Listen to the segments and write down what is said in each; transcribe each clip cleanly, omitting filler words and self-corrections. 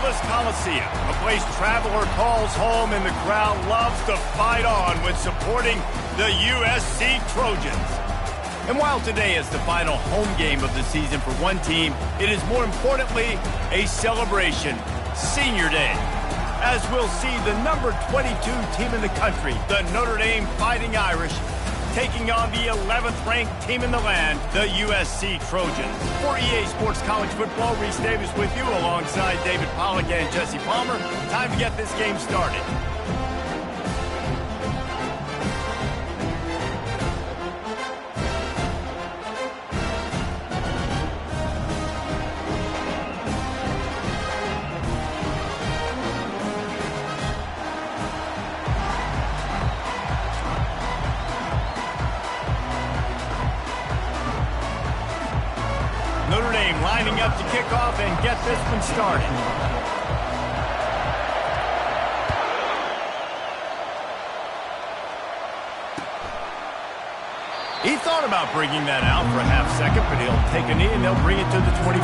Coliseum, a place traveler calls home and the crowd loves to fight on when supporting the USC Trojans. And while today is the final home game of the season for one team, it is more importantly a celebration, Senior Day, as we'll see the number 22 team in the country, the Notre Dame Fighting Irish, taking on the 11th ranked team in the land, the USC Trojans. For EA Sports College Football, Reese Davis with you alongside David Pollack and Jesse Palmer. Time to get this game started. Notre Dame lining up to kick off and get this one started. He thought about bringing that out for a half second, but he'll take a knee and they'll bring it to the 25.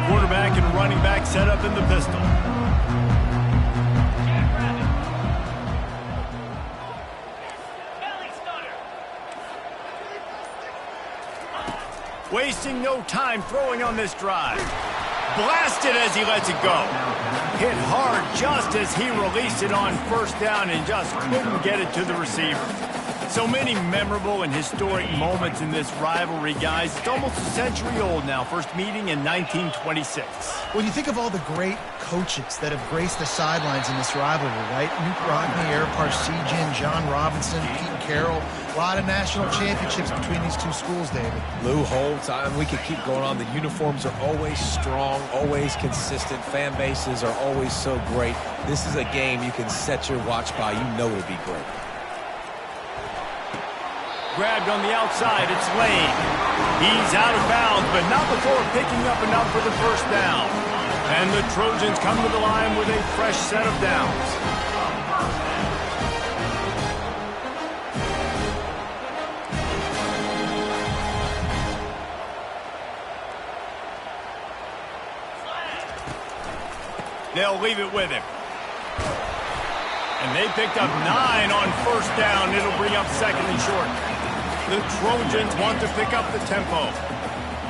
Quarterback and running back set up in the pistol. Wasting no time throwing on this drive. Blasted as he lets it go. Hit hard just as he released it on first down and just couldn't get it to the receiver. So many memorable and historic moments in this rivalry, guys. It's almost a century old now. First meeting in 1926. When you think of all the great coaches that have graced the sidelines in this rivalry, right? Newt Rockne, Eric Parseghian, John Robinson, Pete Carroll. A lot of national championships between these two schools, David. Lou Holtz, we could keep going on. The uniforms are always strong, always consistent. Fan bases are always so great. This is a game you can set your watch by. You know it'll be great. Grabbed on the outside, it's Lane. He's out of bounds, but not before picking up enough for the first down. And the Trojans come to the line with a fresh set of downs. They'll leave it with him. And they picked up 9 on first down. It'll bring up second and short. The Trojans want to pick up the tempo.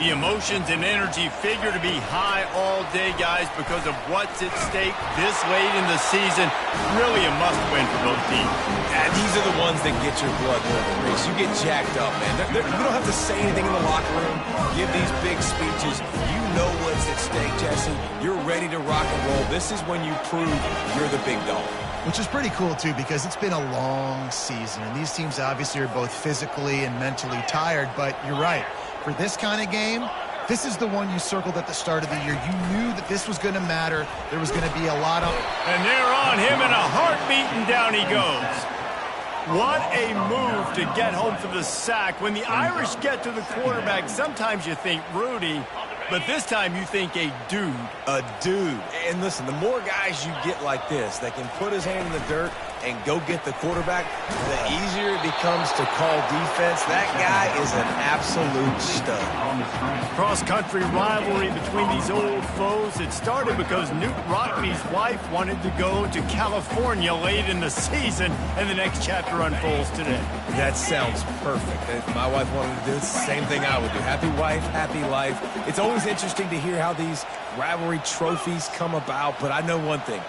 The emotions and energy figure to be high all day, guys, because of what's at stake this late in the season. Really a must-win for both teams. Yeah, these are the ones that get your blood moving, Reese. You get jacked up, man. You don't have to say anything in the locker room. Give these big speeches. You know what's at stake, Jesse. You're ready to rock and roll. This is when you prove you're the big dog. Which is pretty cool, too, because it's been a long season. And these teams obviously are both physically and mentally tired. But you're right. For this kind of game, this is the one you circled at the start of the year. You knew that this was going to matter. There was going to be a lot of... And they're on him and a heartbeat, and down he goes. What a move to get home for the sack. When the Irish get to the quarterback, sometimes you think Rudy, but this time you think a dude. A dude. And listen, the more guys you get like this that can put his hand in the dirt and go get the quarterback, the easier it becomes to call defense. That guy is an absolute stud. Cross-country rivalry between these old foes. It started because Newt Rockne's wife wanted to go to California late in the season, and the next chapter unfolds today. That sounds perfect. If my wife wanted to do the same thing I would do. Happy wife, happy life. It's always interesting to hear how these rivalry trophies come about, but I know one thing.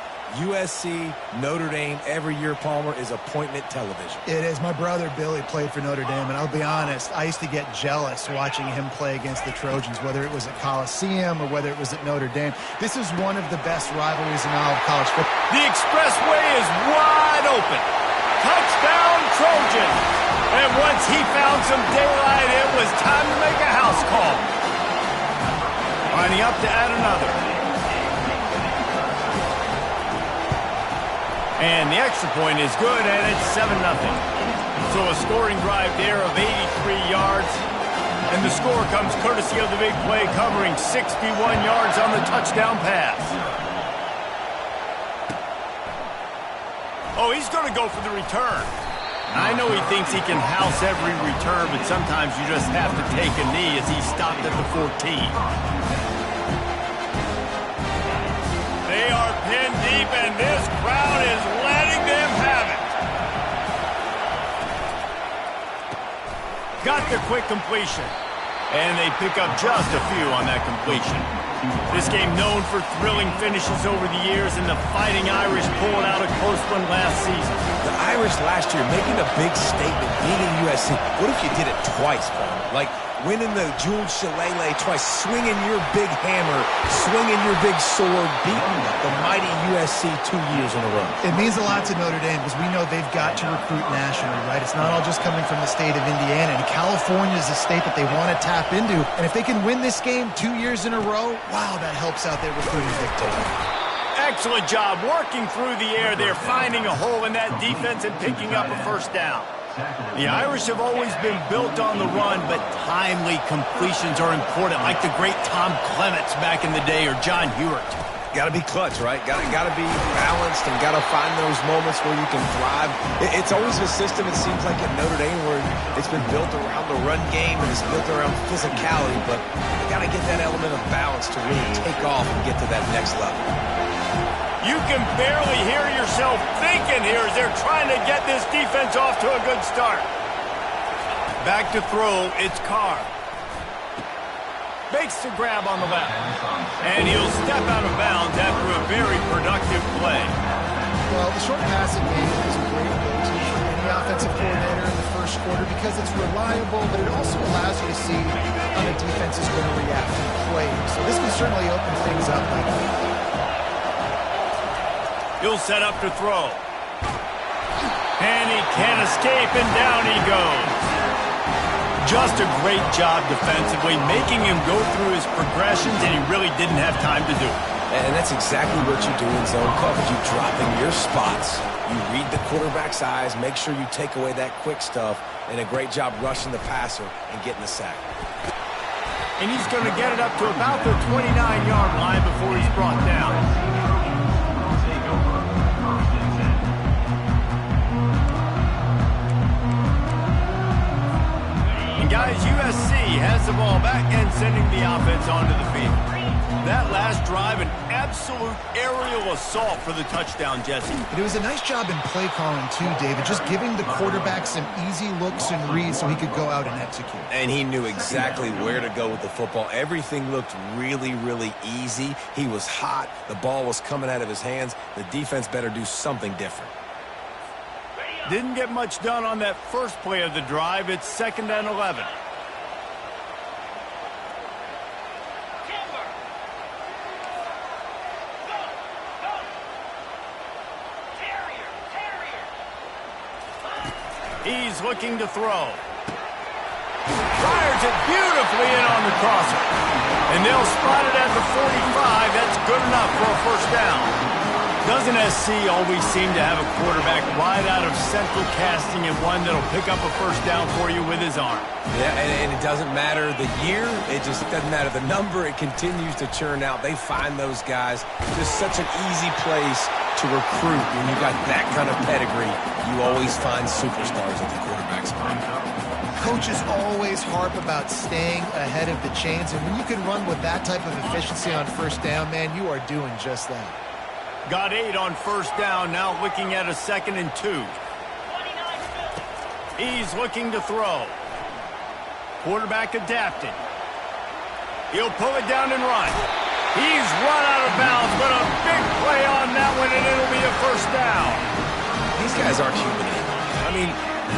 USC, Notre Dame, every year, Palmer, is appointment television. It is. My brother Billy played for Notre Dame, and I'll be honest, I used to get jealous watching him play against the Trojans, whether it was at Coliseum or whether it was at Notre Dame. This is one of the best rivalries in all of college football. The expressway is wide open. Touchdown, Trojans. And once he found some daylight, it was time to make a house call. Lining up to add another. And the extra point is good, and it's 7-0. So a scoring drive there of 83 yards. And the score comes courtesy of the big play covering 61 yards on the touchdown pass. Oh, he's going to go for the return. I know he thinks he can house every return, but sometimes you just have to take a knee as he stopped at the 14. They are pinned deep, and this crowd is letting them have it. Got the quick completion. And they pick up just a few on that completion. This game known for thrilling finishes over the years, and the Fighting Irish pulled out a close one last season. The Irish last year making a big statement, beating USC. What if you did it twice, Paul? Like winning the Jules Shillelagh twice, swinging your big hammer, swinging your big sword, beating the mighty USC 2 years in a row. It means a lot to Notre Dame because we know they've got to recruit nationally, right? It's not all just coming from the state of Indiana. And California is a state that they want to tap into. And if they can win this game 2 years in a row, wow, that helps out their recruiting big time. Excellent job working through the air there, finding a hole in that defense and picking up a first down. The Irish have always been built on the run, but timely completions are important, like the great Tom Clements back in the day or John Hewart. Got to be clutch, right? Got to be balanced and got to find those moments where you can thrive. It's always a system, it seems like, at Notre Dame where it's been built around the run game and it's built around physicality, but you got to get that element of balance to really take off and get to that next level. You can barely hear yourself thinking here as they're trying to get this defense off to a good start. Back to throw, it's Carr. Makes the grab on the left. And he'll step out of bounds after a very productive play. Well, the short passing game is a great go-to for any offensive coordinator in the first quarter because it's reliable, but it also allows you to see how the defense is going to react and play. So this can certainly open things up like that. He'll set up to throw. And he can't escape, and down he goes. Just a great job defensively, making him go through his progressions, and he really didn't have time to do it. And that's exactly what you do in zone coverage. You drop in your spots. You read the quarterback's eyes, make sure you take away that quick stuff, and a great job rushing the passer and getting the sack. And he's going to get it up to about the 29-yard line before he's brought down. Guys, USC has the ball back and sending the offense onto the field. That last drive, an absolute aerial assault for the touchdown, Jesse. And it was a nice job in play calling, too, David, just giving the quarterback some easy looks and reads so he could go out and execute. And he knew exactly where to go with the football. Everything looked really, really easy. He was hot. The ball was coming out of his hands. The defense better do something different. Didn't get much done on that first play of the drive. It's 2nd and 11. He's looking to throw. Fires it beautifully in on the crosser. And they'll spot it at the 45. That's good enough for a first down. Doesn't SC always seem to have a quarterback right out of central casting and one that'll pick up a first down for you with his arm? Yeah, and it doesn't matter the year. It just doesn't matter the number. It continues to churn out. They find those guys. Just such an easy place to recruit when you got that kind of pedigree. You always find superstars at the quarterback spot. Coaches always harp about staying ahead of the chains, and when you can run with that type of efficiency on first down, man, you are doing just that. Got 8 on first down, now looking at a 2nd and 2. He's looking to throw. Quarterback adapted. He'll pull it down and run. He's run out of bounds, but a big play on that one, and it'll be a first down. These guys aren't human anymore. I mean,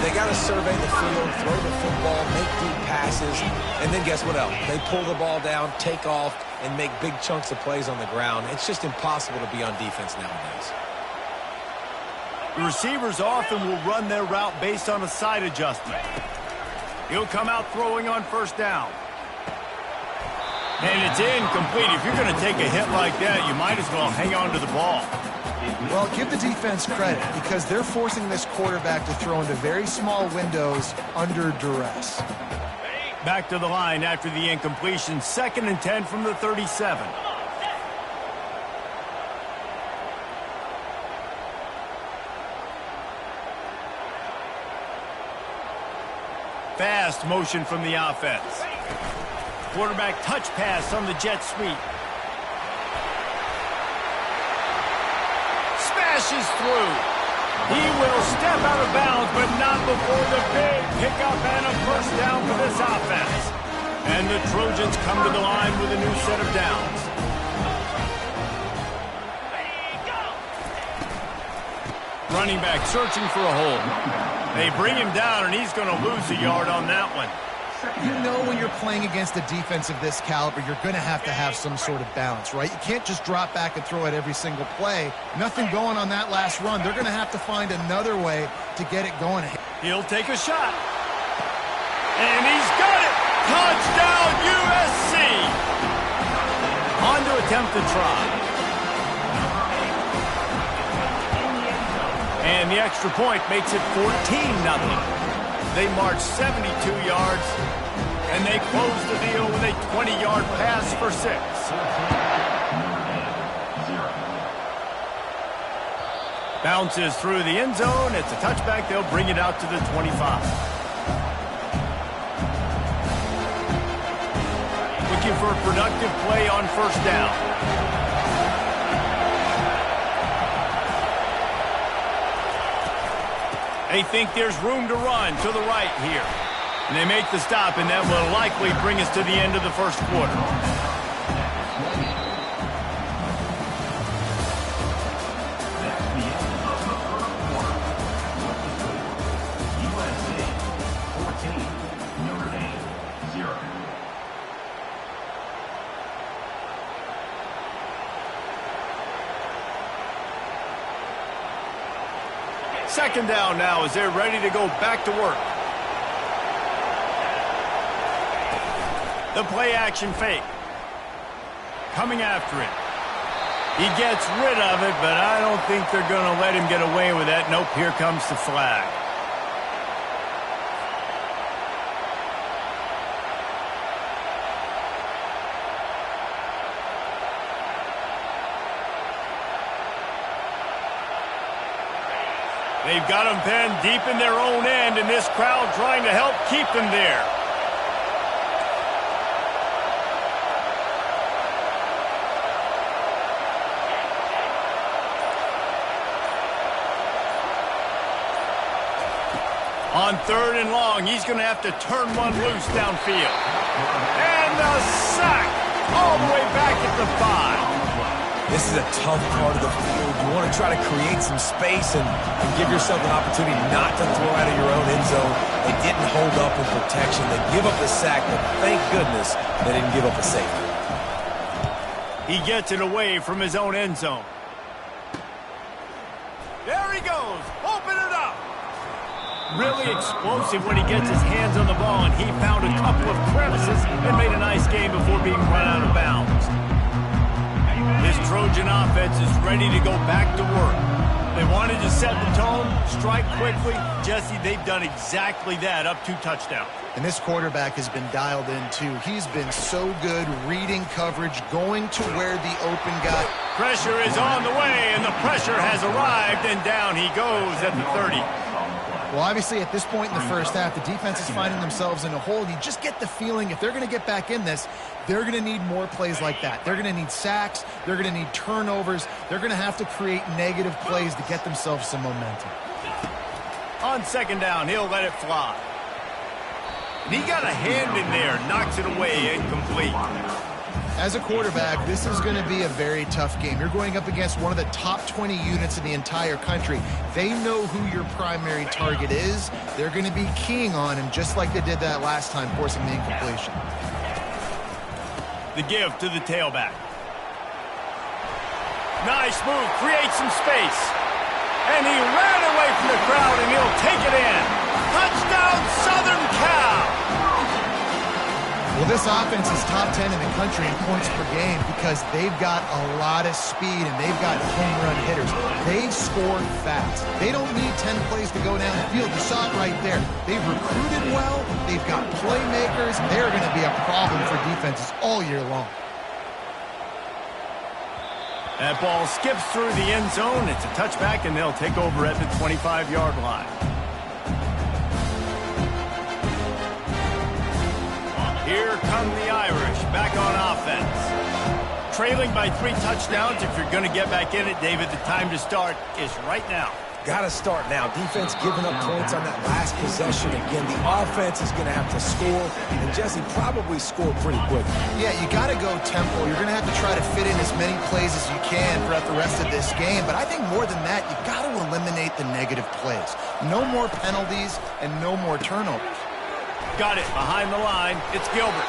they got to survey the field, throw the football, make deep passes, and then guess what else? They pull the ball down, take off, and make big chunks of plays on the ground. It's just impossible to be on defense nowadays. The receivers often will run their route based on a side adjustment. He'll come out throwing on first down. And it's incomplete. If you're going to take a hit like that, you might as well hang on to the ball. Well, give the defense credit because they're forcing this quarterback to throw into very small windows under duress. Back to the line after the incompletion. 2nd and 10 from the 37. fast motion from the offense. Quarterback touch pass on the jet sweep. Smashes through. He will step out of bounds, but not before the big pickup and a first down for this offense. And the Trojans come to the line with a new set of downs. Running back searching for a hole. They bring him down, and he's going to lose a yard on that one. You know when you're playing against a defense of this caliber, you're going to have some sort of balance, right? You can't just drop back and throw it every single play. Nothing going on that last run. They're going to have to find another way to get it going. He'll take a shot. And he's got it! Touchdown, USC! On to attempt the try. And the extra point makes it 14-0. They march 72 yards, and they close the deal with a 20-yard pass for 6. Bounces through the end zone. It's a touchback. They'll bring it out to the 25. Looking for a productive play on first down. They think there's room to run to the right here. And they make the stop, and that will likely bring us to the end of the first quarter. Second down now as they're ready to go back to work. The play action fake. Coming after it. He gets rid of it, but I don't think they're going to let him get away with that. Nope, here comes the flag. They've got them pinned deep in their own end, and this crowd trying to help keep them there. On third and long, he's going to have to turn one loose downfield. And a sack all the way back at the 5. This is a tough part of the field. You want to try to create some space and give yourself an opportunity not to throw out of your own end zone. They didn't hold up in protection. They give up the sack, but thank goodness they didn't give up a safety. He gets it away from his own end zone. There he goes. Open it up. Really explosive when he gets his hands on the ball, and he found a couple of crevices and made a nice game before being run out of bounds. This Trojan offense is ready to go back to work. They wanted to set the tone, strike quickly. Jesse, they've done exactly that, up 2 touchdowns. And this quarterback has been dialed in, too. He's been so good reading coverage, going to where the open guy. Pressure is on the way, and the pressure has arrived, and down he goes at the 30. Well, obviously, at this point in the first half, the defense is finding themselves in a hole. You just get the feeling if they're going to get back in this, they're going to need more plays like that. They're going to need sacks. They're going to need turnovers. They're going to have to create negative plays to get themselves some momentum. On second down, he'll let it fly. And he got a hand in there, knocks it away, incomplete. As a quarterback, this is going to be a very tough game. You're going up against one of the top 20 units in the entire country. They know who your primary target is. They're going to be keying on him just like they did that last time, forcing the incompletion. The give to the tailback. Nice move, creates some space. And he ran away from the crowd, and he'll take it in. Touchdown, Southern Cal! Well, this offense is top 10 in the country in points per game because they've got a lot of speed and they've got home run hitters. They score fast. They don't need 10 plays to go down the field. You saw it right there. They've recruited well. They've got playmakers. They're going to be a problem for defenses all year long. That ball skips through the end zone. It's a touchback, and they'll take over at the 25-yard line. Here come the Irish back on offense. Trailing by 3 touchdowns. If you're going to get back in it, David, the time to start is right now. Got to start now. Defense giving up points on that last possession. Again, the offense is going to have to score, and Jesse probably scored pretty quick. Yeah, you got to go tempo. You're going to have to try to fit in as many plays as you can throughout the rest of this game. But I think more than that, you've got to eliminate the negative plays. No more penalties and no more turnovers. Got it behind the line. It's Gilbert.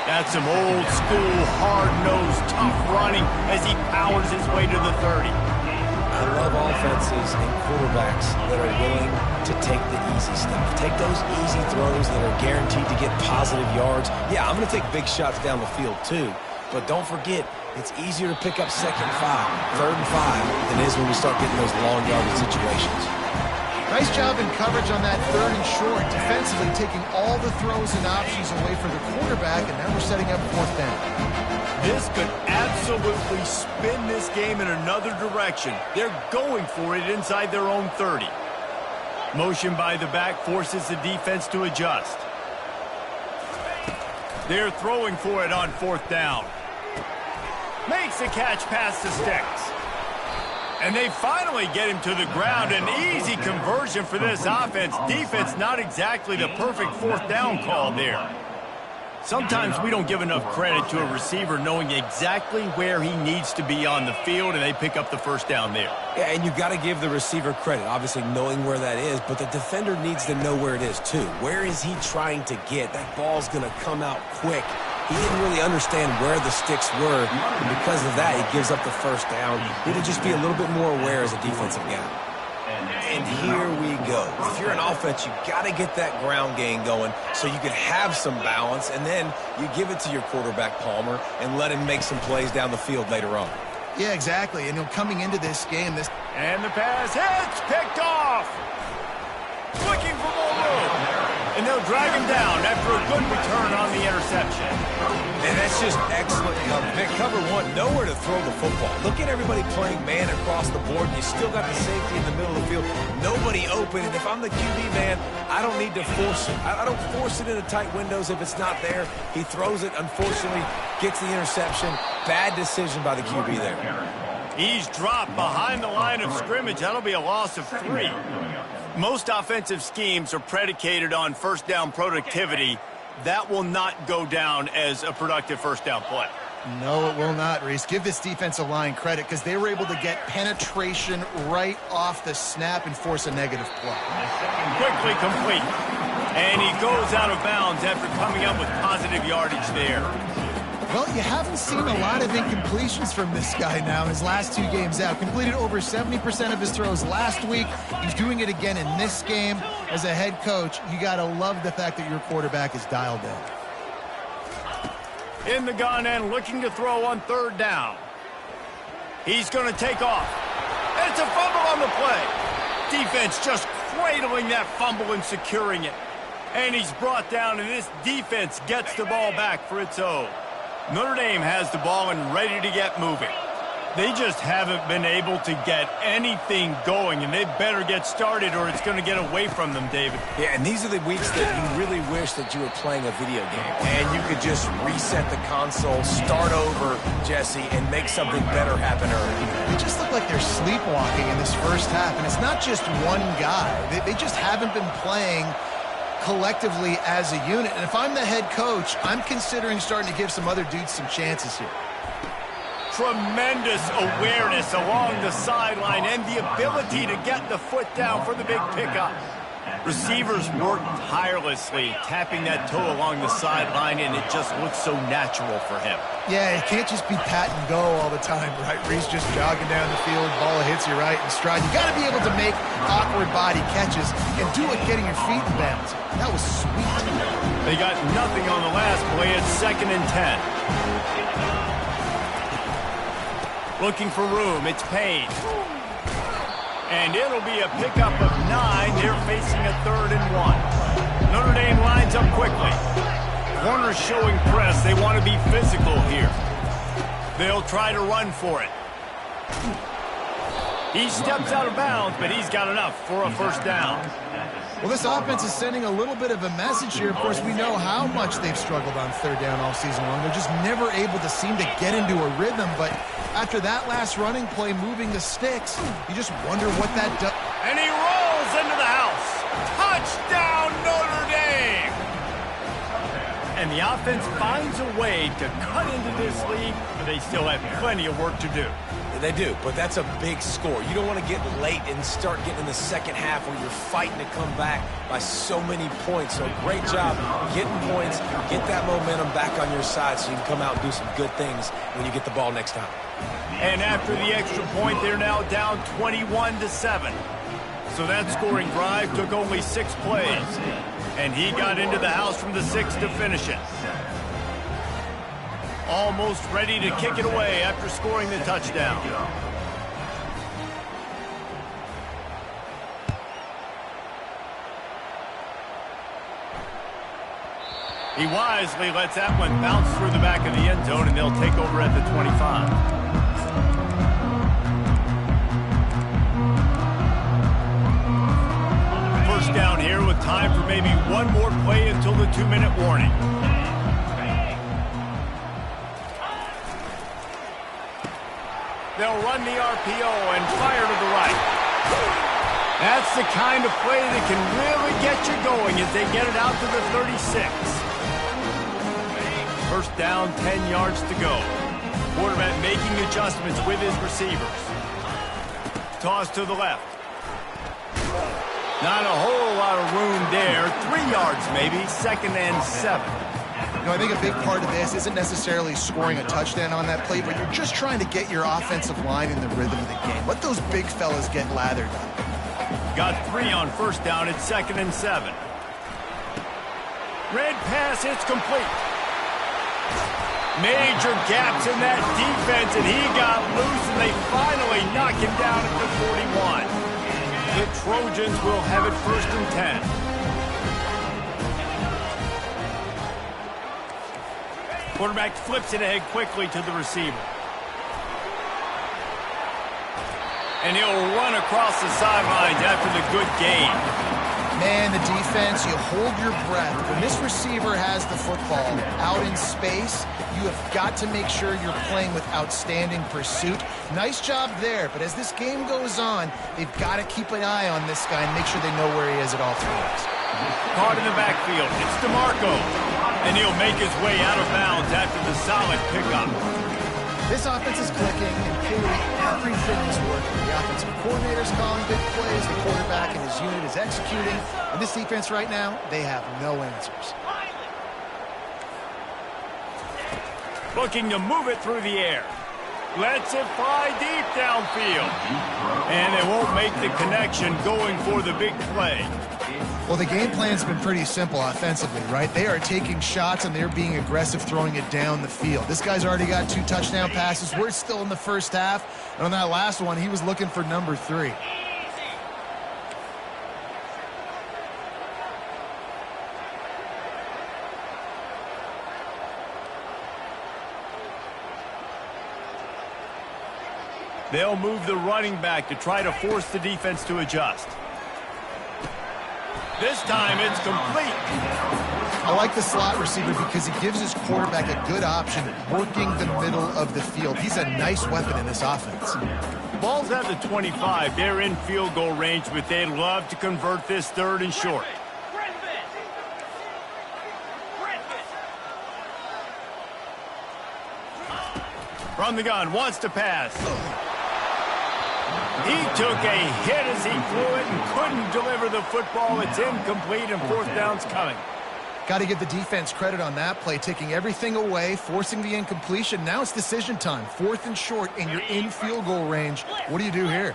That's some old school, hard-nosed, tough running as he powers his way to the 30. I love offenses and quarterbacks that are willing to take the easy stuff. Take those easy throws that are guaranteed to get positive yards. Yeah, I'm going to take big shots down the field too. But don't forget, it's easier to pick up 2nd and 5, 3rd and 5 than it is when we start getting those long yardage situations. Nice job in coverage on that 3rd and short. Defensively taking all the throws and options away for the quarterback, and now we're setting up 4th down. This could absolutely spin this game in another direction. They're going for it inside their own 30. Motion by the back forces the defense to adjust. They're throwing for it on 4th down. Makes the catch past the sticks. And they finally get him to the ground. An easy conversion for this offense. Defense not exactly the perfect 4th down call there. Sometimes we don't give enough credit to a receiver knowing exactly where he needs to be on the field, and they pick up the 1st down there. Yeah, and you've got to give the receiver credit, obviously knowing where that is, but the defender needs to know where it is too. Where is he trying to get? That ball's going to come out quick. He didn't really understand where the sticks were, and because of that, he gives up the 1st down. He need to just be a little bit more aware as a defensive guy. And here we go. If you're an offense, you got to get that ground game going so you can have some balance, and then you give it to your quarterback, Palmer, and let him make some plays down the field later on. Yeah, exactly. And coming into this game, and the pass hits, picked off. Looking for more room. And they'll drag him down after a good return on the interception. And that's just excellent cover. Cover 1, nowhere to throw the football. Look at everybody playing man across the board. You still got the safety in the middle of the field. Nobody open. And if I'm the QB man, I don't need to force it. I don't force it into tight windows if it's not there. He throws it, unfortunately, gets the interception. Bad decision by the QB there. He's dropped behind the line of scrimmage. That'll be a loss of 3. Most offensive schemes are predicated on 1st down productivity. That will not go down as a productive 1st down play. No, it will not, Reese. Give this defensive line credit because they were able to get penetration right off the snap and force a negative play. Quickly complete. And he goes out of bounds after coming up with positive yardage there. Well, you haven't seen a lot of incompletions from this guy now in his last 2 games out. Completed over 70% of his throws last week. He's doing it again in this game. As a head coach, you got to love the fact that your quarterback is dialed in. In the gun and looking to throw on 3rd down. He's going to take off. And it's a fumble on the play. Defense just cradling that fumble and securing it. And he's brought down, and this defense gets the ball back for its own. Notre Dame has the ball and ready to get moving. They just haven't been able to get anything going, and they better get started or it's going to get away from them, David. Yeah, and these are the weeks that you really wish that you were playing a video game and you could just reset the console, start over, Jesse, and make something better happen early. They just look like they're sleepwalking in this 1st half, and it's not just one guy. They just haven't been playing collectively as a unit. And if I'm the head coach, I'm considering starting to give some other dudes some chances here. Tremendous awareness along the sideline and the ability to get the foot down for the big pickup. Receivers work tirelessly, tapping that toe along the sideline, and it just looks so natural for him. Yeah, it can't just be pat and go all the time, right? Reese just jogging down the field, ball hits you right in stride. You got to be able to make awkward body catches and do it getting your feet in bounds. That was sweet. They got nothing on the last play. It's 2nd and 10. Looking for room. It's Payne. And it'll be a pickup of 9. They're facing a 3rd and 1. Notre Dame lines up quickly. Corners showing press. They want to be physical here. They'll try to run for it. He steps out of bounds, but he's got enough for a 1st down. Well, this offense is sending a little bit of a message here. Of course, we know how much they've struggled on third down all season long. They're just never able to seem to get into a rhythm. But after that last running play, moving the sticks, you just wonder what that does. And he rolls into the house. Touchdown, Notre Dame! And the offense finds a way to cut into this lead, but they still have plenty of work to do. They do, but that's a big score. You don't want to get late and start getting in the second half where you're fighting to come back by so many points. So great job getting points, get that momentum back on your side so you can come out and do some good things when you get the ball next time. And after the extra point, they're now down 21-7. So that scoring drive took only 6 plays. And he got into the house from the 6 to finish it. Almost ready to kick it away after scoring the touchdown. He wisely lets that one bounce through the back of the end zone, and they'll take over at the 25. First down here with time for maybe one more play until the 2-minute warning. They'll run the RPO and fire to the right. That's the kind of play that can really get you going as they get it out to the 36. First down, 10 yards to go. Quarterback making adjustments with his receivers. Toss to the left. Not a whole lot of room there. 3 yards maybe, 2nd and 7. You know, I think a big part of this isn't necessarily scoring a touchdown on that play, but you're just trying to get your offensive line in the rhythm of the game. Let those big fellas get lathered up. Got 3 on first down at 2nd and 7. Red pass, it's complete. Major gaps in that defense, and he got loose, and they finally knock him down at the 41. The Trojans will have it 1st and 10. Quarterback flips it ahead quickly to the receiver. And he'll run across the sidelines after the good gain. Man, the defense, you hold your breath. When this receiver has the football out in space, you have got to make sure you're playing with outstanding pursuit. Nice job there, but as this game goes on, they've got to keep an eye on this guy and make sure they know where he is at all times. Caught in the backfield. It's DeMarco. And he'll make his way out of bounds after the solid pickup. This offense is clicking, and clearly everything is working. The offensive coordinator's calling big plays, the quarterback and his unit is executing, and this defense right now, they have no answers. Looking to move it through the air. Lets it fly deep downfield. And they won't make the connection going for the big play. Well, the game plan's been pretty simple offensively, right? They are taking shots, and they're being aggressive, throwing it down the field. This guy's already got 2 touchdown passes. We're still in the first half. And on that last one, he was looking for number 3. They'll move the running back to try to force the defense to adjust. This time it's complete. I like the slot receiver because he gives his quarterback a good option working the middle of the field. He's a nice weapon in this offense. Ball's at the 25. They're in field goal range, but they'd love to convert this 3rd and short. From the gun, wants to pass. He took a hit as he threw it and couldn't deliver the football. It's incomplete, and 4th down's coming. Got to give the defense credit on that play, taking everything away, forcing the incompletion. Now it's decision time. 4th and short, and you're in field goal range. What do you do here?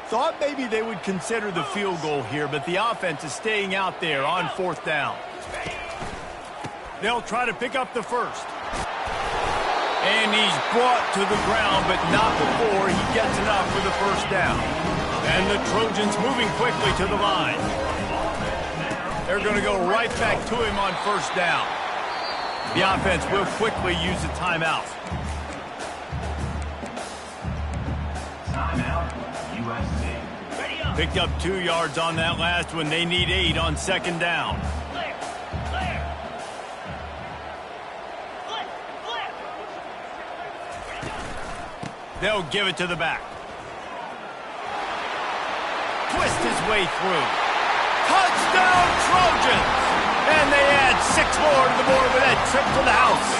Thought maybe they would consider the field goal here, but the offense is staying out there on 4th down. They'll try to pick up the 1st. And he's brought to the ground, but not before he gets enough for the 1st down. And the Trojans moving quickly to the line. They're going to go right back to him on 1st down. The offense will quickly use a timeout. Timeout, USC. Ready up. Picked up 2 yards on that last one. They need 8 on second down. They'll give it to the back. Twist his way through. Touchdown, Trojans! And they add 6 more to the board with that trip to the house.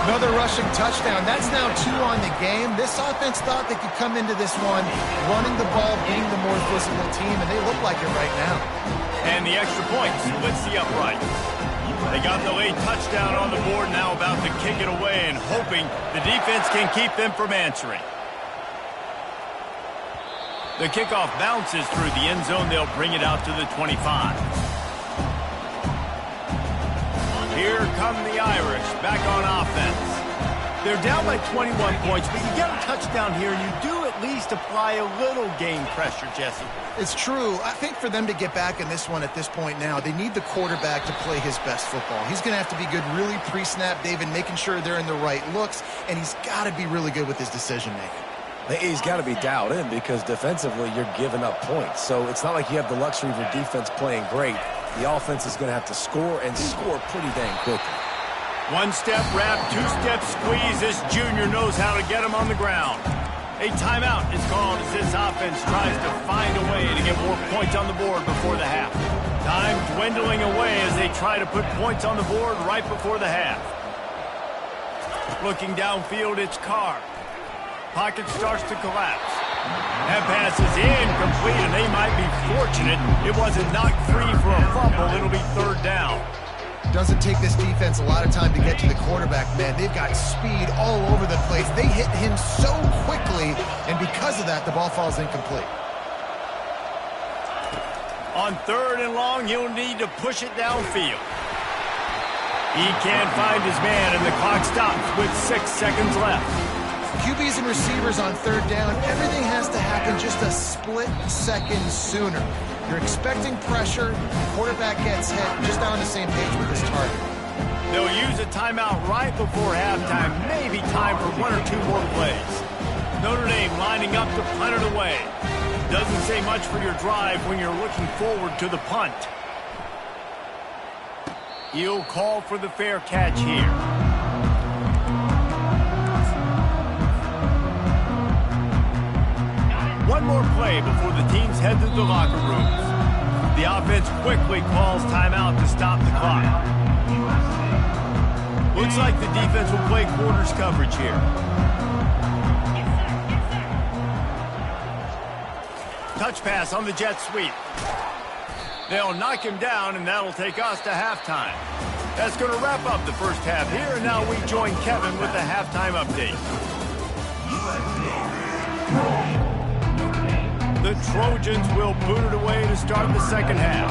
Another rushing touchdown. That's now 2 on the game. This offense thought they could come into this one running the ball, being the more physical team, and they look like it right now. And the extra point splits the uprights. They got the late touchdown on the board, now about to kick it away and hoping the defense can keep them from answering. The kickoff bounces through the end zone. They'll bring it out to the 25. Here come the Irish back on offense. They're down by 21 points, but you get a touchdown here, and you do at least apply a little game pressure, Jesse. It's true. I think for them to get back in this one at this point now, they need the quarterback to play his best football. He's going to have to be good really pre-snap, David, making sure they're in the right looks, and he's got to be really good with his decision-making. He's got to be dialed in because defensively you're giving up points. So it's not like you have the luxury of your defense playing great. The offense is going to have to score and score pretty dang quickly. 1-step wrap, 2-step squeeze. This junior knows how to get him on the ground. A timeout is called as this offense tries to find a way to get more points on the board before the half. Time dwindling away as they try to put points on the board right before the half. Looking downfield, it's Carr. Pocket starts to collapse. That pass is incomplete, and they might be fortunate it wasn't knocked free for a fumble. It'll be 3rd down. Doesn't take this defense a lot of time to get to the quarterback, man. They've got speed all over the place. They hit him so quickly, and because of that, the ball falls incomplete. On 3rd and long, he'll need to push it downfield. He can't find his man, and the clock stops with 6 seconds left. QBs and receivers on 3rd down, everything has to happen just a split second sooner. You're expecting pressure, the quarterback gets hit, just not on the same page with his target. They'll use a timeout right before halftime, maybe time for 1 or 2 more plays. Notre Dame lining up to punt it away. Doesn't say much for your drive when you're looking forward to the punt. He'll call for the fair catch here. One more play before the teams head to the locker rooms. The offense quickly calls timeout to stop the clock. Looks like the defense will play quarters coverage here. Touch pass on the jet sweep. They'll knock him down, and that'll take us to halftime. That's going to wrap up the first half here, and now we join Kevin with the halftime update. The Trojans will boot it away to start the second half.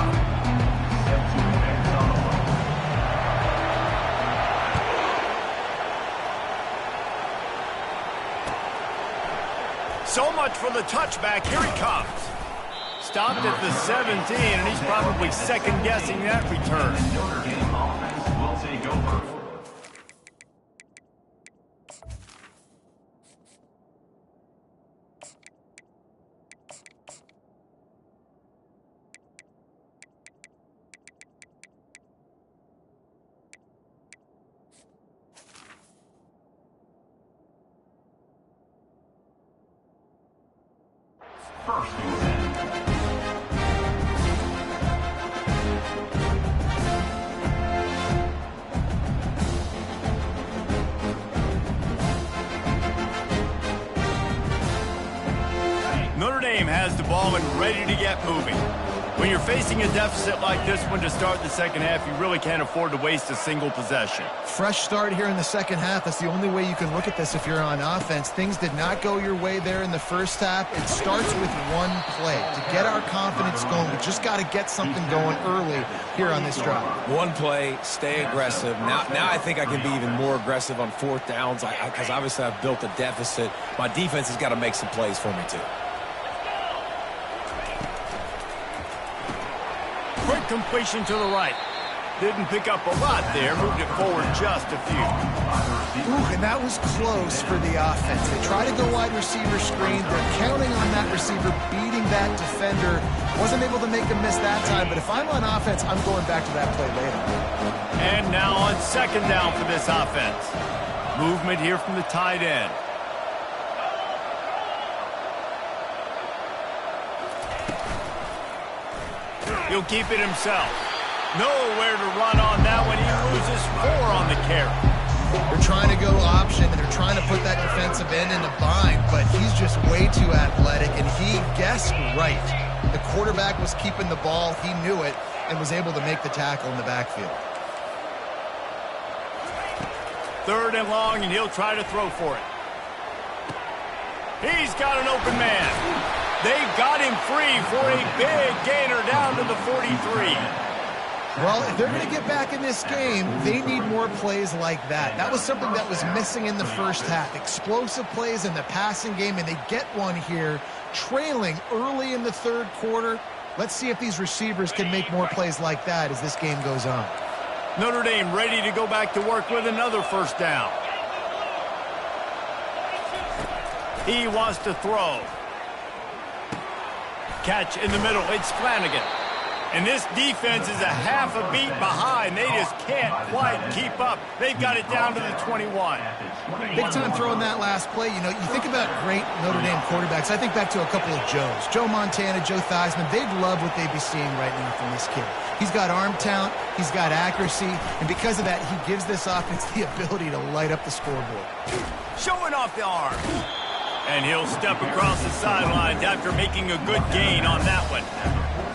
So much for the touchback. Here he comes. Stopped at the 17, and he's probably second-guessing that return. Will take over. First and 10. Notre Dame has the ball and ready to get moving. When you're facing a deficit like this one to start the second half, you really can't afford to waste a single possession. Fresh start here in the second half. That's the only way you can look at this if you're on offense. Things did not go your way there in the first half. It starts with one play. To get our confidence going, we just got to get something going early here on this drive. One play, stay aggressive. Now I think I can be even more aggressive on 4th downs because obviously I've built a deficit. My defense has got to make some plays for me too. Quick completion to the right. Didn't pick up a lot there, moved it forward just a few. Ooh, and that was close for the offense. They try to go wide receiver screen. They're counting on that receiver beating that defender. Wasn't able to make a miss that time, but if I'm on offense, I'm going back to that play later. And now on second down for this offense. Movement here from the tight end. He'll keep it himself. Nowhere to run on that one. He loses 4 on the carry. They're trying to go option, and they're trying to put that defensive end in a bind, but he's just way too athletic, and he guessed right. The quarterback was keeping the ball. He knew it and was able to make the tackle in the backfield. 3rd and long, and he'll try to throw for it. He's got an open man. They got him free for a big gainer down to the 43. Well, if they're going to get back in this game, they need more plays like that. That was something that was missing in the first half. Explosive plays in the passing game, and they get one here, trailing early in the 3rd quarter. Let's see if these receivers can make more plays like that as this game goes on. Notre Dame ready to go back to work with another 1st down. He wants to throw. Catch in the middle. It's Flanagan. And this defense is a half a beat behind. They just can't quite keep up. They've got it down to the 21. Big time throwing that last play. You know, you think about great Notre Dame quarterbacks. I think back to a couple of Joes. Joe Montana, Joe Theismann. They'd love what they'd be seeing right now from this kid. He's got arm talent. He's got accuracy. And because of that, he gives this offense the ability to light up the scoreboard. Showing off the arm. And he'll step across the sidelines after making a good gain on that one.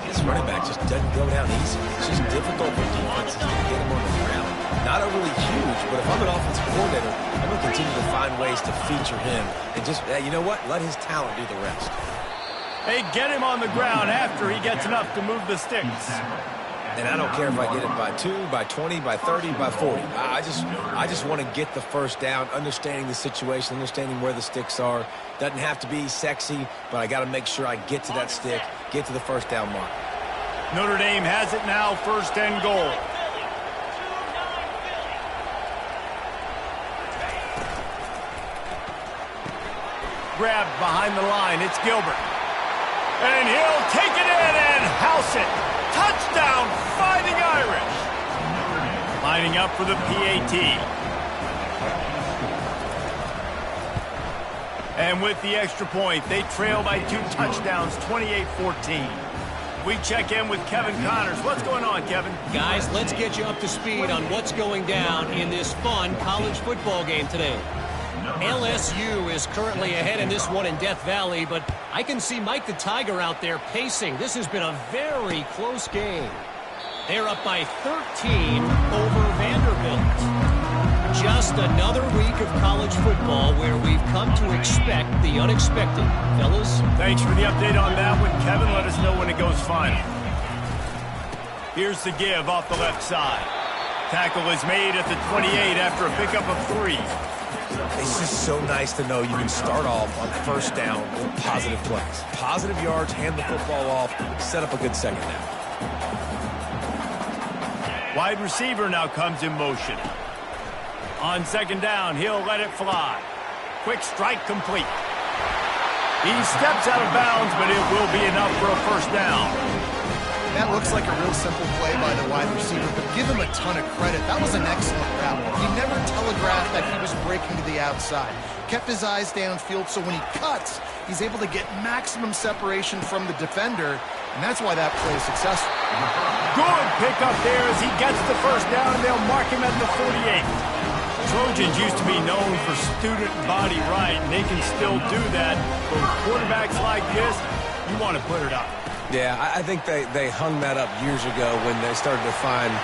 This running back just doesn't go down easy. It's just difficult for defenses to get him on the ground. Not overly huge, but if I'm an offensive coordinator, I'm going to continue to find ways to feature him. And just, you know what? Let his talent do the rest. They get him on the ground after he gets enough to move the sticks. And I don't care if I get it by 2, by 20, by 30, by 40. I just want to get the 1st down, understanding the situation, understanding where the sticks are. Doesn't have to be sexy, but I got to make sure I get to that stick, get to the 1st down mark. Notre Dame has it now, 1st and goal. Grabbed behind the line, it's Gilbert. And he'll take it in and house it. Touchdown, Fighting Irish. Lining up for the PAT. And with the extra point, they trail by 2 touchdowns, 28-14. We check in with Kevin Connors. What's going on, Kevin? Guys, let's get you up to speed on what's going down in this fun college football game today. LSU is currently ahead in this one in Death Valley, but I can see Mike the Tiger out there pacing. This has been a very close game. They're up by 13 over Vanderbilt. Just another week of college football where we've come to expect the unexpected. Fellas? Thanks for the update on that one, Kevin. Let us know when it goes final. Here's the give off the left side. Tackle is made at the 28 after a pickup of 3. It's just so nice to know you can start off on 1st down with positive plays. Positive yards, hand the football off, set up a good 2nd down. Wide receiver now comes in motion. On 2nd down, he'll let it fly. Quick strike complete. He steps out of bounds, but it will be enough for a 1st down. That looks like a real simple play by the wide receiver, but give him a ton of credit. That was an excellent route. He never telegraphed that he was breaking to the outside. Kept his eyes downfield, so when he cuts, he's able to get maximum separation from the defender, and that's why that play is successful. Good pickup there as he gets the 1st down, and they'll mark him at the 48. Trojans used to be known for student body right, and they can still do that. But with quarterbacks like this, you want to put it up. Yeah, I think they hung that up years ago when they started to find,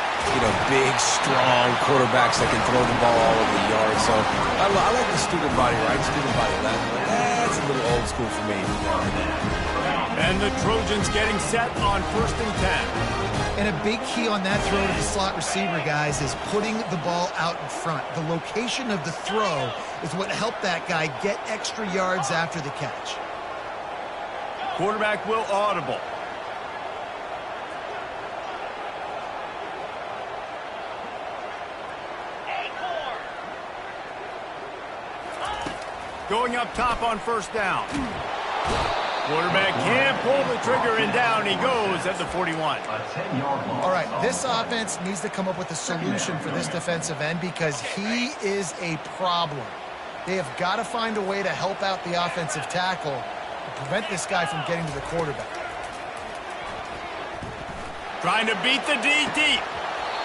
big, strong quarterbacks that can throw the ball all over the yard. So I like the student body right, student body left. But that's a little old school for me. And the Trojans getting set on 1st and 10. And a big key on that throw to the slot receiver, guys, is putting the ball out in front. The location of the throw is what helped that guy get extra yards after the catch. Quarterback will audible. Going up top on first down. Quarterback can't pull the trigger, and down he goes at the 41. A 10-yard loss. All right, this offense needs to come up with a solution for this defensive end because he is a problem. They have got to find a way to help out the offensive tackle and prevent this guy from getting to the quarterback. Trying to beat the D deep.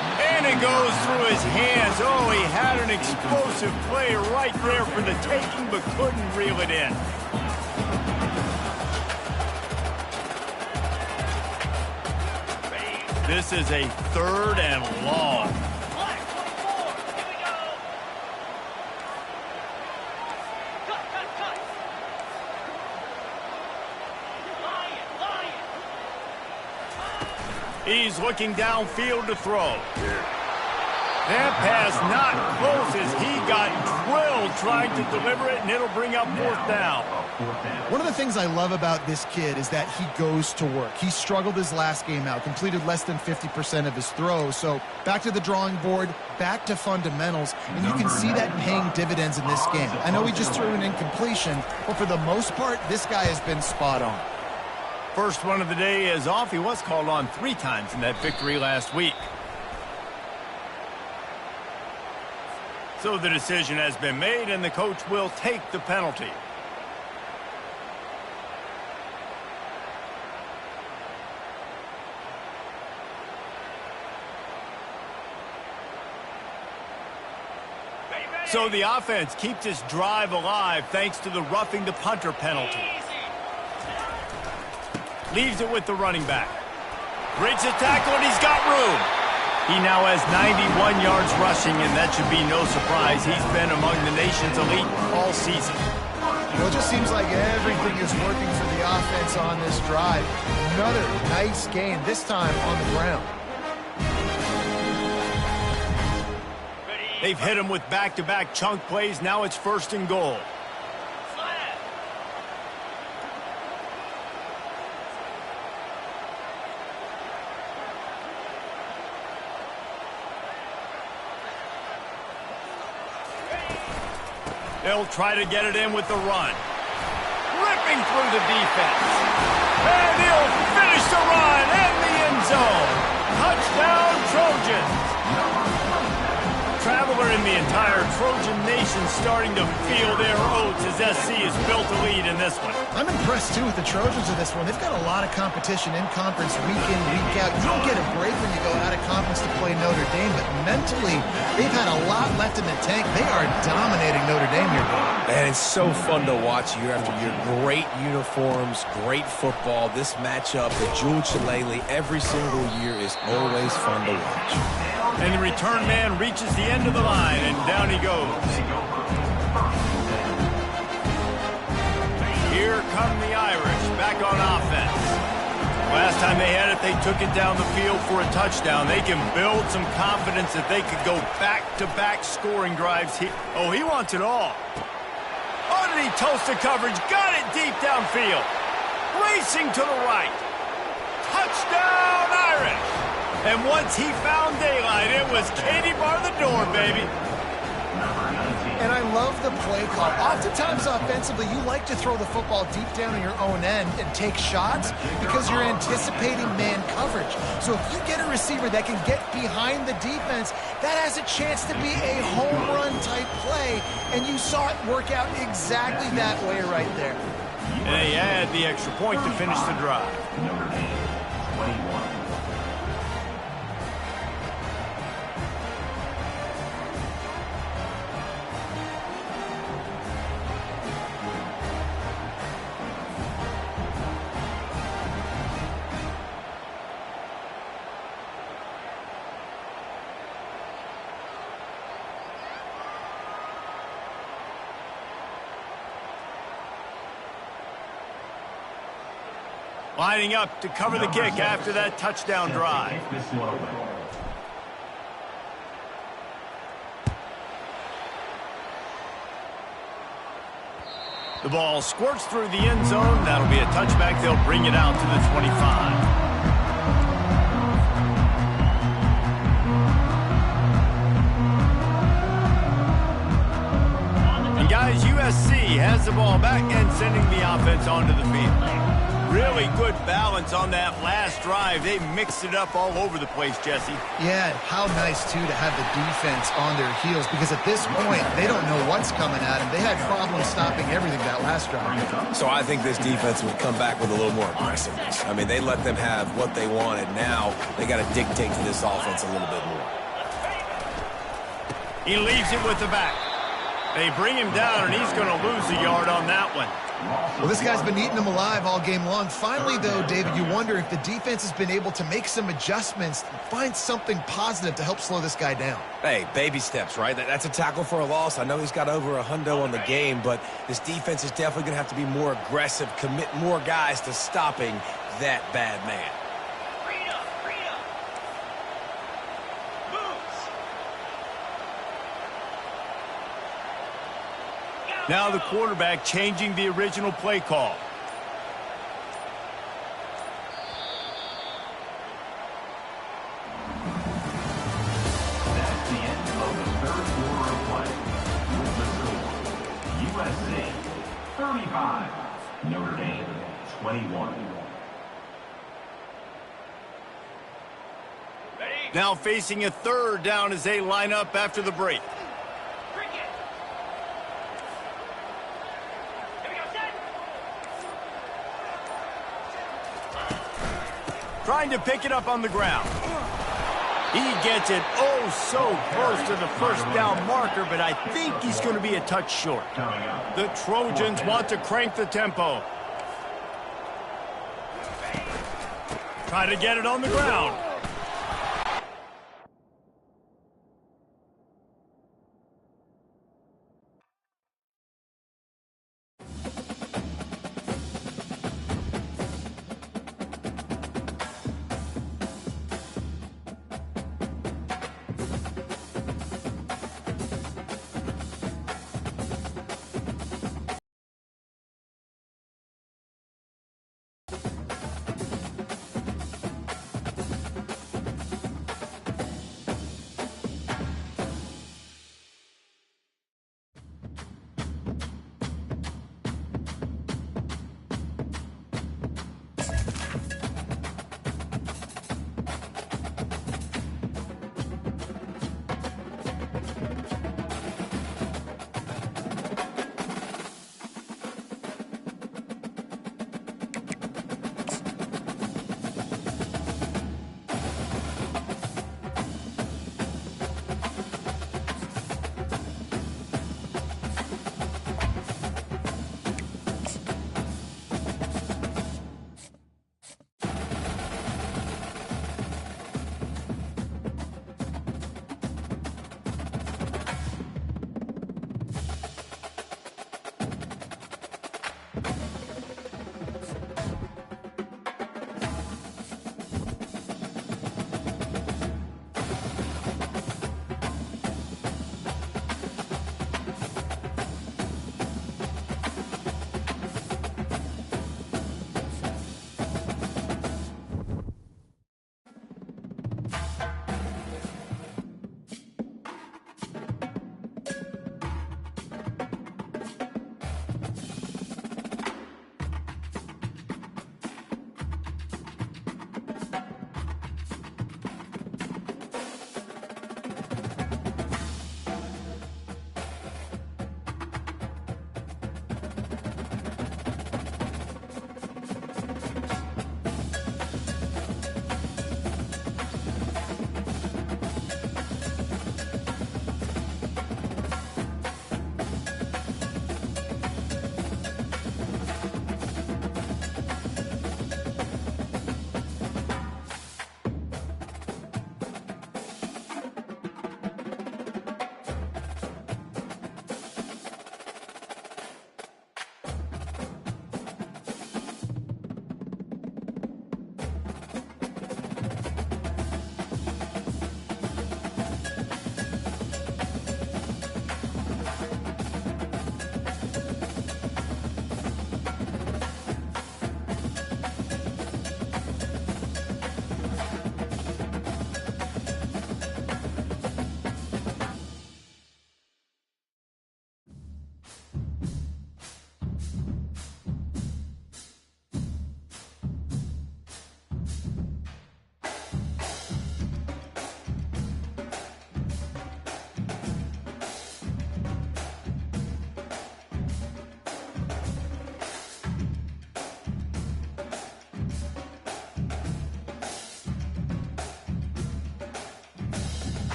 And it goes through his hands. Oh, he had an explosive play right there for the taking, but couldn't reel it in. This is a 3rd and long. He's looking downfield to throw. That pass not close as he got drilled trying to deliver it, and it'll bring up 4th down. One of the things I love about this kid is that he goes to work. He struggled his last game out, completed less than 50% of his throws. So back to the drawing board, back to fundamentals, and you can see that paying dividends in this game. I know he just threw an incompletion, but for the most part, this guy has been spot on. First one of the day is off. He was called on 3 times in that victory last week. So the decision has been made, and the coach will take the penalty. So the offense keeps this drive alive thanks to the roughing the punter penalty. Leaves it with the running back. Breaks the tackle, and he's got room. He now has 91 yards rushing, and that should be no surprise. He's been among the nation's elite all season. Well, it just seems like everything is working for the offense on this drive. Another nice gain, this time on the ground. They've hit him with back-to-back chunk plays. Now it's 1st and goal. They'll try to get it in with the run. Ripping through the defense. And he'll finish the run in the end zone. Touchdown, Trojans. Traveler in the entire Trojan nation starting to feel their oats as SC has built a lead in this one. I'm impressed, too, with the Trojans of this one. They've got a lot of competition in conference week in, week out. You don't get a break when you go out of conference to play Notre Dame, but mentally, they've had a lot left in the tank. They are dominating Notre Dame here. And it's so fun to watch year after year. Great uniforms, great football. This matchup, the Jewel Shillelagh, every single year is always fun to watch. And the return man reaches the end of the line, and down he goes. Here come the Irish back on offense. Last time they had it, they took it down the field for a touchdown. They can build some confidence that they could go back-to-back scoring drives here. Oh, he wants it all. Oh, did he toast the coverage? Got it deep downfield. Racing to the right. Touchdown, Irish. And once he found daylight, it was Katie bar the door, baby. And I love the play call. Oftentimes offensively, you like to throw the football deep down on your own end and take shots because you're anticipating man coverage. So if you get a receiver that can get behind the defense, that has a chance to be a home run type play. And you saw it work out exactly that way right there. And they add the extra point to finish the drive. Notre Dame, 21. Lining up to cover the kick after that touchdown drive. The ball squirts through the end zone. That'll be a touchback. They'll bring it out to the 25. And guys, USC has the ball back and sending the offense onto the field. Really good balance on that last drive. They mixed it up all over the place, Jesse. Yeah, how nice, too, to have the defense on their heels, because at this point, they don't know what's coming at them. They had problems stopping everything that last drive. So I think this defense would come back with a little more aggressiveness. I mean, they let them have what they wanted. Now they got to dictate to this offense a little bit more. He leaves it with the back. They bring him down, and he's going to lose a yard on that one. Well, this guy's been eating them alive all game long. Finally, though, David, you wonder if the defense has been able to make some adjustments, find something positive to help slow this guy down. Hey, baby steps, right? That's a tackle for a loss. I know he's got over $100 on the game, but this defense is definitely going to have to be more aggressive, commit more guys to stopping that bad man. Now the quarterback changing the original play call. That's the end of the third quarter of play. With the score, USC 35, Notre Dame 21. Now facing a third down as they line up after the break. Trying to pick it up on the ground. He gets it oh so close to the first down marker, but I think he's going to be a touch short. The Trojans want to crank the tempo. Try to get it on the ground.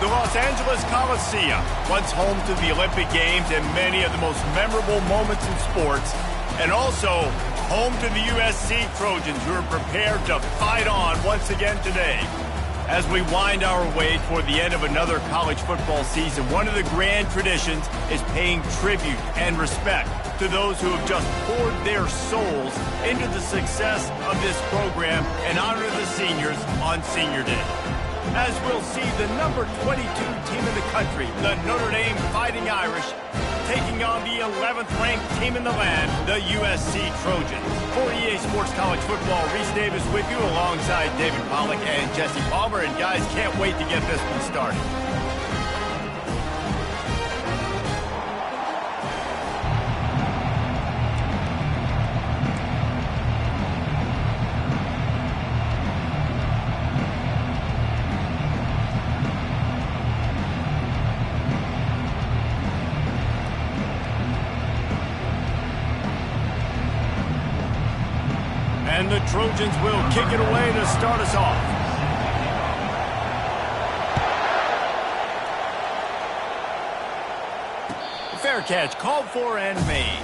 The Los Angeles Coliseum, once home to the Olympic Games and many of the most memorable moments in sports, and also home to the USC Trojans, who are prepared to fight on once again today. As we wind our way toward the end of another college football season, one of the grand traditions is paying tribute and respect to those who have just poured their souls into the success of this program and honor the seniors on Senior Day. As we'll see the number 22 team in the country, the Notre Dame Fighting Irish, taking on the 11th ranked team in the land, the USC Trojans. For EA Sports College Football, Reese Davis with you alongside David Pollack and Jesse Palmer. And guys, can't wait to get this one started. And the Trojans will kick it away to start us off. Fair catch, called for and made.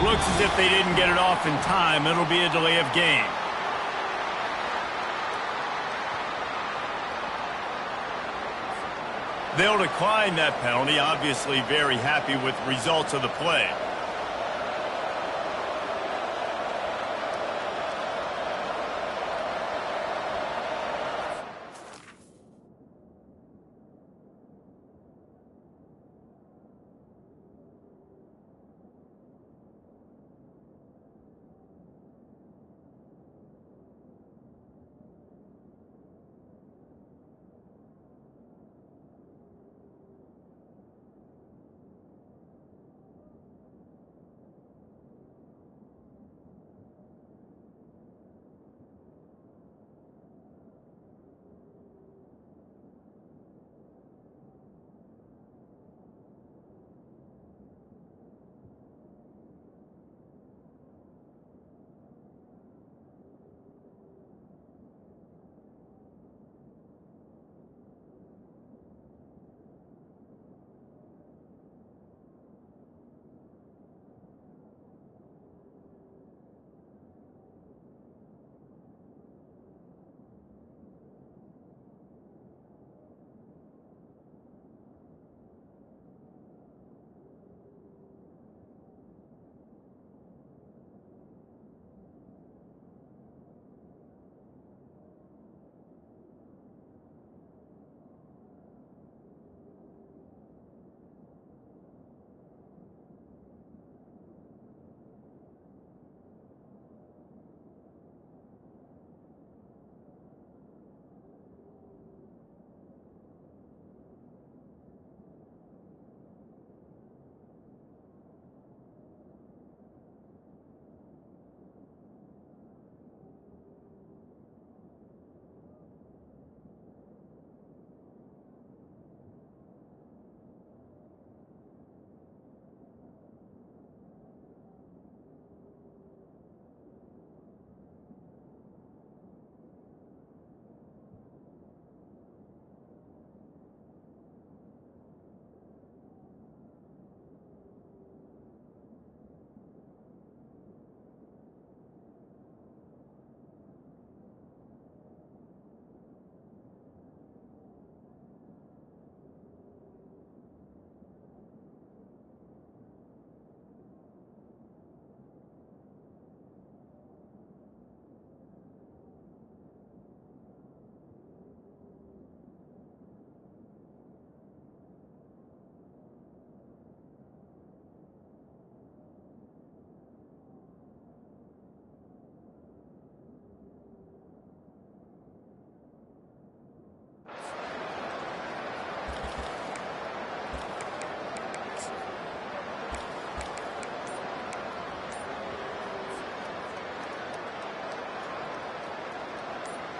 Looks as if they didn't get it off in time. It'll be a delay of game. They'll decline that penalty, obviously very happy with the results of the play.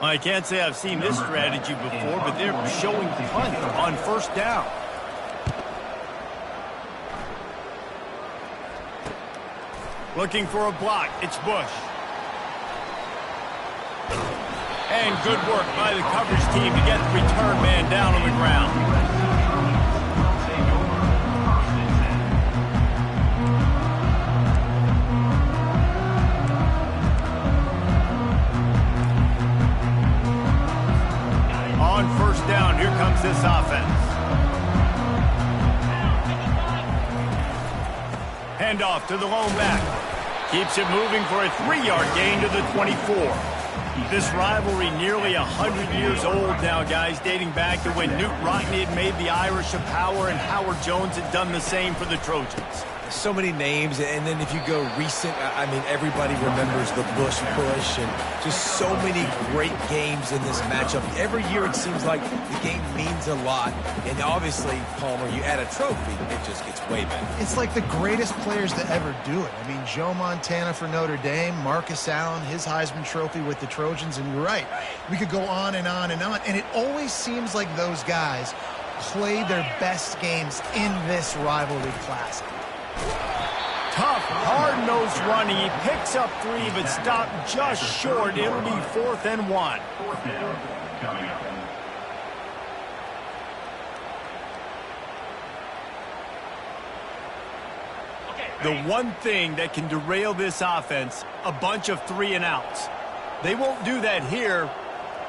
I can't say I've seen this strategy before, but they're showing punt on first down. Looking for a block. It's Bush. And good work by the coverage team to get the return man down on the ground. On first down, here comes this offense. Handoff to the lone back. Keeps it moving for a 3-yard gain to the 24. This rivalry nearly 100 years old now, guys, dating back to when Newt Rockne had made the Irish a power and Howard Jones had done the same for the Trojans. So many names, and then if you go recent, I mean, everybody remembers the Bush push and just so many great games in this matchup. Every year it seems like the game means a lot, and obviously, Palmer, you add a trophy, it just gets way better. It's like the greatest players to ever do it. I mean, Joe Montana for Notre Dame, Marcus Allen, his Heisman Trophy with the Trojans, and you're right. We could go on and on and on, and it always seems like those guys play their best games in this rivalry classic. Tough, hard-nosed running. He picks up 3, but stopped just short. It'll be 4th and 1. Fourth down coming up. The one thing that can derail this offense, a bunch of 3-and-outs. They won't do that here,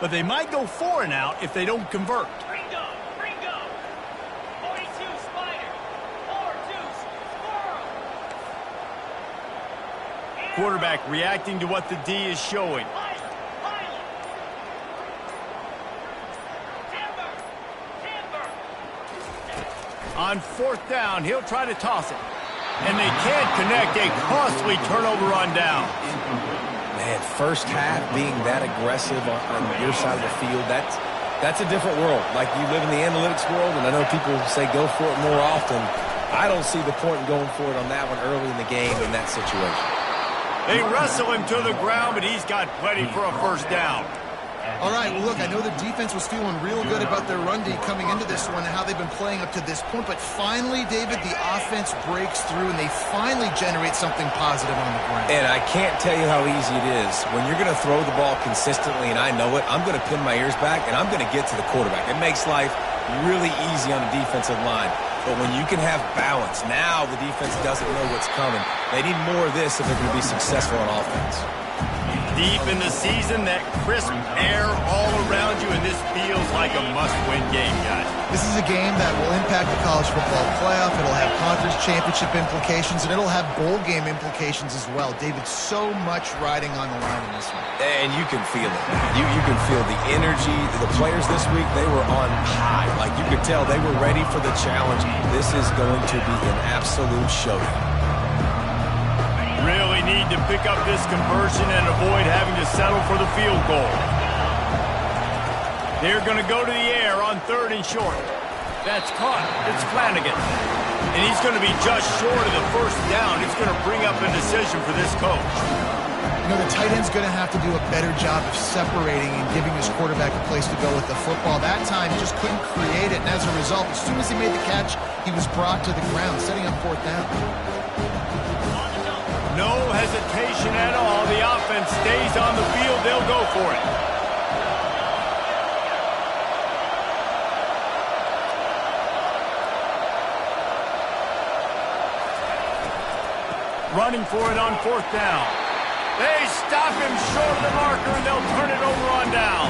but they might go 4-and-out if they don't convert. Quarterback reacting to what the D is showing. On 4th down, he'll try to toss it. And they can't connect. A costly turnover on down. Man, first half being that aggressive on your side of the field, that's a different world. Like, you live in the analytics world, and I know people say go for it more often. I don't see the point in going for it on that one early in the game in that situation. They wrestle him to the ground, but he's got plenty for a first down. All right, well, look, I know the defense was feeling real good about their run D coming into this one and how they've been playing up to this point, but finally, David, the offense breaks through and they finally generate something positive on the ground. And I can't tell you how easy it is. When you're going to throw the ball consistently, and I know it, I'm going to pin my ears back, and I'm going to get to the quarterback. It makes life really easy on the defensive line. But when you can have balance, now the defense doesn't know what's coming. They need more of this if they're going to be successful on offense. Deep in the season, that crisp air all around you, and this feels like a must-win game, guys. This is a game that will impact the college football playoff. It'll have conference championship implications, and it'll have bowl game implications as well. David, so much riding on the line in this one. And you can feel it. You can feel the energy. The players this week, they were on high. Like, you could tell they were ready for the challenge. This is going to be an absolute showdown. Really need to pick up this conversion and avoid having to settle for the field goal. They're going to go to the air on 3rd and short. That's caught. It's Flanagan. And he's going to be just short of the first down. It's going to bring up a decision for this coach. You know, the tight end's going to have to do a better job of separating and giving his quarterback a place to go with the football. That time, he just couldn't create it. And as a result, as soon as he made the catch, he was brought to the ground, setting up 4th down. No hesitation at all. The offense stays on the field. They'll go for it. Running for it on 4th down. They stop him short of the marker, and they'll turn it over on down.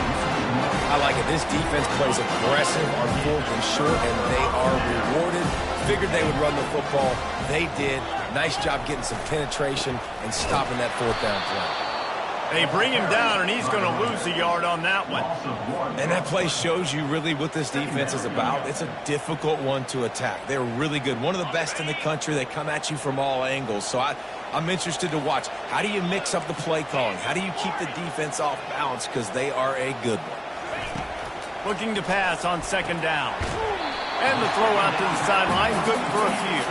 I like it. This defense plays aggressive on 4th and short, and they are rewarded. Figured they would run the football. They did. Nice job getting some penetration and stopping that 4th down play. They bring him down, and he's going to lose a yard on that one. And that play shows you really what this defense is about. It's a difficult one to attack. They're really good. One of the best in the country. They come at you from all angles. So I'm interested to watch. How do you mix up the play calling? How do you keep the defense off balance? Because they are a good one. Looking to pass on 2nd down. And the throw out to the sideline, good for a few.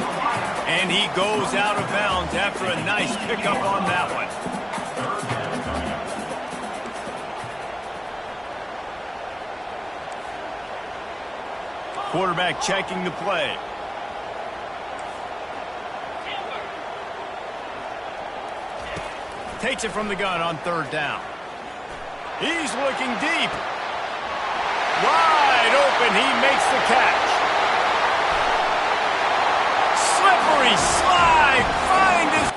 And he goes out of bounds after a nice pickup on that one. Quarterback checking the play. Takes it from the gun on 3rd down. He's looking deep. Wide open. He makes the catch. Slippery slide. Find his...